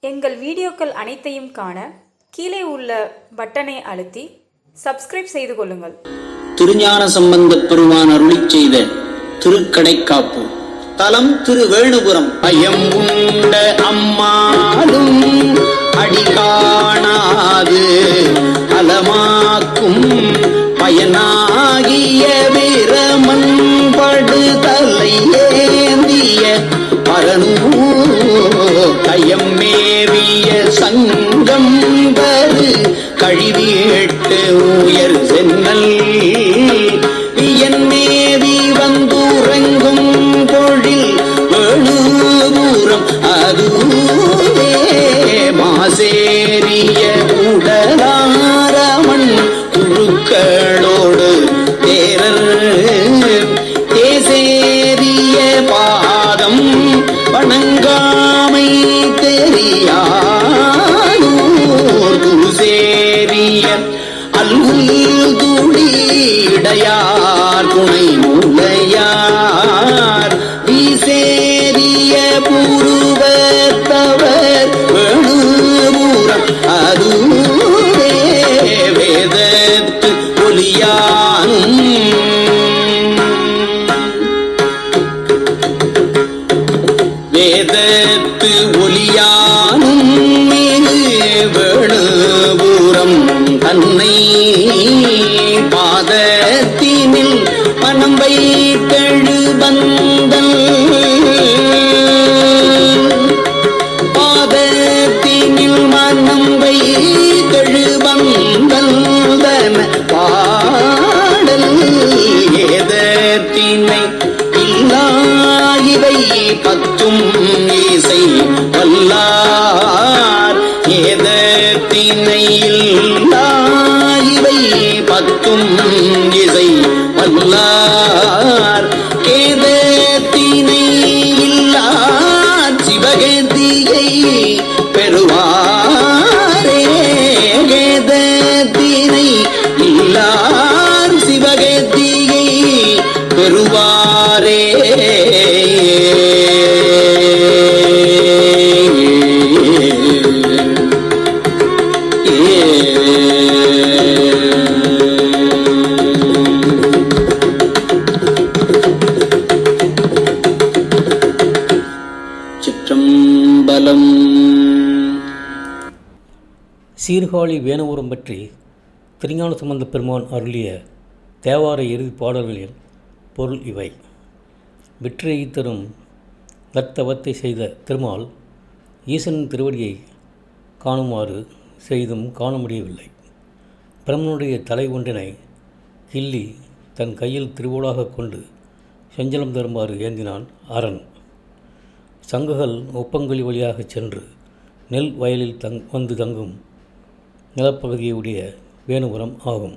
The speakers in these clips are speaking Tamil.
எங்கள் வீடியோக்கள் அனைத்தையும் காண கீழே உள்ள பட்டனை அழுத்தி சப்ஸ்கிரைப் செய்து கொள்ளுங்கள். திருஞான சம்பந்தப் பெருமான் அருளிச் செய்த திருக்கடைக்காப்பு. தலம் திருவேணுபுரம். ஐயம் உண்ட அம்மாளும் அடிகாணாது அலமாக்கும் பயனாகிய வீரமன் படுதலை ஏந்திய பரனூ கையம் மேவிய சங்கம் பரு கழிவிட்டு உயர் சென்னல் என் மேவி வந்துறங்கும் பொழில் வேணுபுரம் அதுவே மாசேரிய உடலாரமன் குழுக்களோடு தேரர் தேசேரிய பாதம் வணங்காமை தெரியாதோர் துசேரிய அல்லுள் துளிடையார் துணை முலையார் வீசேரிய புருவத்தவர் வேணுபுரம் அதுவே வேதத்து ஒலியானும் வேதத்து ஒலியானும் மிகு வேணுபுரம் தன்னை பாதத்தினில் மனம் வைத்தெழு பந்தல் பாதத்தினில் மனம் வைத்தெழு பந்தல் தன பாடல் ஏதத்தினை இல்லாயிவை பத்தும் இசை வல்லார் ஏதத்தினை இல்லாயிவை பத்தும் இசை வல்லார் கேதத்தினை இல்லார் சிவகதியை பெறுவாரே கேதத்தினை இல்லார் சிவகதியை பெறுவாரே. சிற்றம்பலம். சீர்காழி வேணுபுரம் பற்றி திருஞான சம்பந்தப் பெருமான் அருளிய தேவார இறுதிப் பாடல்களின் பொருள் இவை. வெற்றியை தரும் நற்தவத்தை செய்த திருமால் ஈசனின் திருவடியை காணுமாறு செய்தும் காண முடியவில்லை. பிரம்மனுடைய தலை ஒன்றினை கிள்ளி தன் கையில் திருவோடாக கொண்டு செஞ்சலம் தருமாறு ஏந்தினான் அரண். சங்குகள் ஒப்பங்கழி வழியாக சென்று நெல் வயலில் வந்து தங்கும் நிலப்பகுதியை உடைய வேணுபுரம் ஆகும்.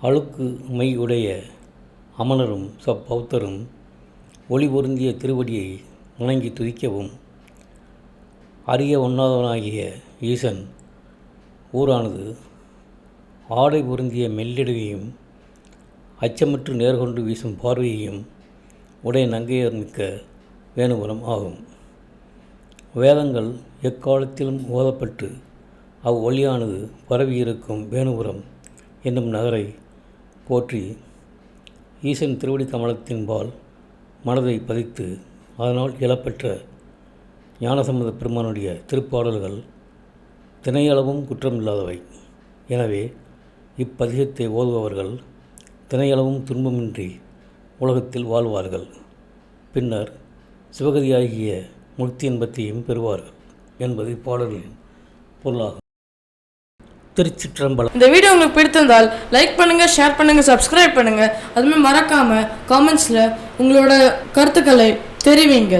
அழுக்கு மை உடைய அமணரும் பௌத்தரும் ஒளி பொருந்திய திருவடியை வணங்கி துதிக்கவும் அறிய ஒண்ணாதவனாகிய ஈசன் ஊரானது ஆடை பொருந்திய மெல்லிடையையும் அச்சமற்று நேர்கொண்டு வீசும் பார்வையையும் உடைய நங்கையர் மிக்க வேணுபுரம் ஆகும். வேதங்கள் எக்காலத்திலும் ஓதப்பட்டு அவ்வொளியானது பரவியிருக்கும் வேணுபுரம் என்னும் நகரை போற்றி ஈசன் திருவடி கமலத்தின்பால் மனதை பதித்து அதனால் இழப்பெற்ற ஞானசம்பந்த பெருமானுடைய திருப்பாடல்கள் தினையளவும் குற்றமில்லாதவை. எனவே இப்பதிகத்தை ஓதுபவர்கள் தினையளவும் துன்பமின்றி உலகத்தில் வாழ்வார்கள். பின்னர் சிவகதியாகிய முக்தி இன்பத்தையும் பெறுவார்கள் என்பது பாடல்களின் பொருளாகும். திருச்சிற்றம்பலம். இந்த வீடியோ உங்களுக்கு பிடித்திருந்தால் லைக் பண்ணுங்க, ஷேர் பண்ணுங்க, சப்ஸ்கிரைப் பண்ணுங்க. அதுமாதிரி மறக்காம காமெண்ட்ஸ்ல உங்களோட கருத்துக்களை தெரிவிங்க.